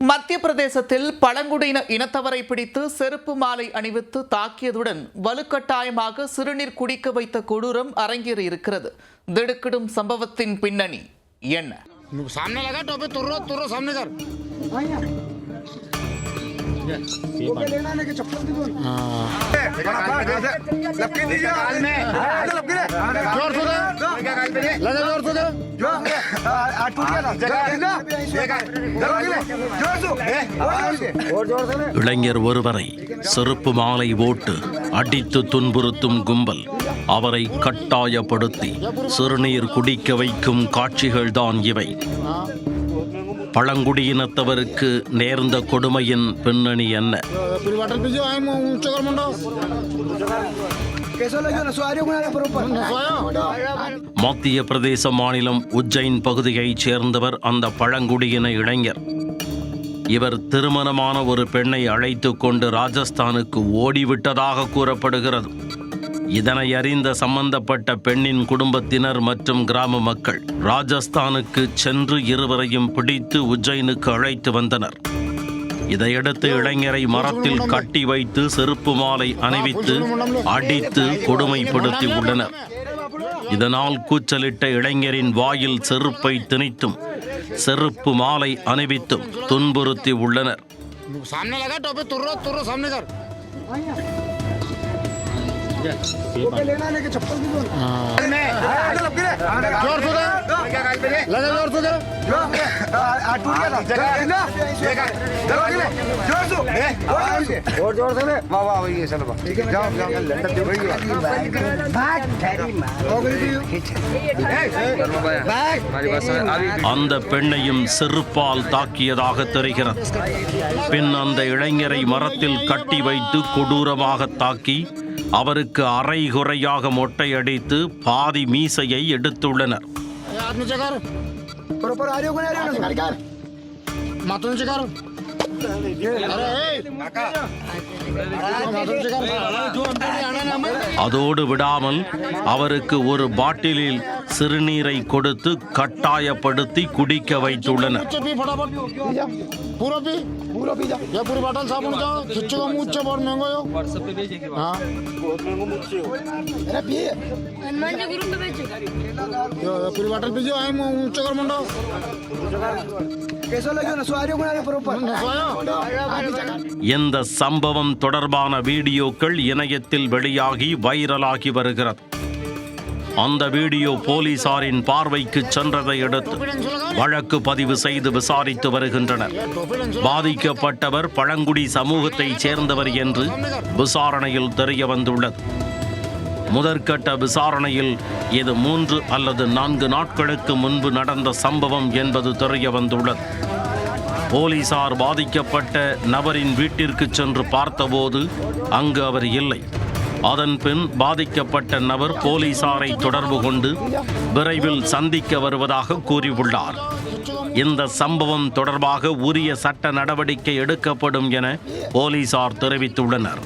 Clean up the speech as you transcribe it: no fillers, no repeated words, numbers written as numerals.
மத்திய பிரதேசத்தில் பழங்குடியின இனத்தவரை பிடித்து செருப்பு மாலை அணிவித்து தாக்கியதுடன் வலுக்கட்டாயமாக சிறுநீர் குடிக்க வைத்த கொடூரம் அரங்கேறியிருக்கிறது. திடுக்கிடும் சம்பவத்தின் பின்னணி என்ன? இளைஞர் ஒருவரை செருப்பு மாலை போட்டு அடித்து துன்புறுத்தும் கும்பல் அவரை கட்டாயப்படுத்தி சிறுநீர் குடிக்க வைக்கும் காட்சிகள்தான் இவை. பழங்குடியினத்தவருக்கு நேர்ந்த கொடுமையின் பின்னணி என்ன? மத்திய பிரதேச மாநிலம் உஜ்ஜைன் பகுதியைச் சேர்ந்தவர் அந்த பழங்குடியின இளைஞர். இவர் திருமணமான ஒரு பெண்ணை அழைத்து கொண்டு ராஜஸ்தானுக்கு ஓடிவிட்டதாக கூறப்படுகிறது. இதனை அறிந்த சம்பந்தப்பட்ட பெண்ணின் குடும்பத்தினர் மற்றும் கிராம மக்கள் ராஜஸ்தானுக்கு சென்று இருவரையும் பிடித்து உஜ்ஜைனுக்கு அழைத்து வந்தனர். இதையடுத்து இளைஞரை மரத்தில் கட்டி வைத்து செருப்பு மாலை அணிவித்து அடித்து கொடுமைப்படுத்தி உள்ளனர். இதனால் கூச்சலிட்ட இளைஞரின் வாயில் செருப்பை திணித்தும் செருப்பு மாலை அணிவித்தும் துன்புறுத்தி உள்ளனர். அந்த பெண்ணையும் செருப்பால் தாக்கியதாக தெரிகிறது. பின் அந்த இளைஞரை மரத்தில் கட்டி வைத்து கொடூரமாக தாக்கி அவருக்கு அரைகுறையாக மொட்டையடித்து பாதி மீசையை எடுத்துள்ளனர். அதோடு விடாமல் அவருக்கு ஒரு பாட்டிலில் சிறுநீரை கொடுத்து கட்டாயப்படுத்தி குடிக்க வைத்துள்ளனர். இந்த சம்பவம் தொடர்பான வீடியோக்கள் இணையத்தில் வெளியாகி வைரலாகி வருகிறது. அந்த வீடியோ போலீசாரின் பார்வைக்கு சென்றதை அடுத்து வழக்கு பதிவு செய்து விசாரித்து வருகின்றனர். பாதிக்கப்பட்டவர் பழங்குடி சமூகத்தைச் சேர்ந்தவர் என்று விசாரணையில் தெரிய வந்துள்ளது. முதற்கட்ட விசாரணையில் இது 3 அல்லது 4 நாட்களுக்கு முன்பு நடந்த சம்பவம் என்பது தெரிய வந்துள்ளது. போலீசார் பாதிக்கப்பட்ட நபரின் வீட்டிற்கு சென்று பார்த்தபோது அங்கு அவர் இல்லை. அதன் பின் பாதிக்கப்பட்ட நபர் போலீசாரை தொடர்பு கொண்டு விரைவில் சந்திக்க வருவதாக கூறியுள்ளார். இந்த சம்பவம் தொடர்பாக உரிய சட்ட நடவடிக்கை எடுக்கப்படும் என போலீசார் தெரிவித்துள்ளனர்.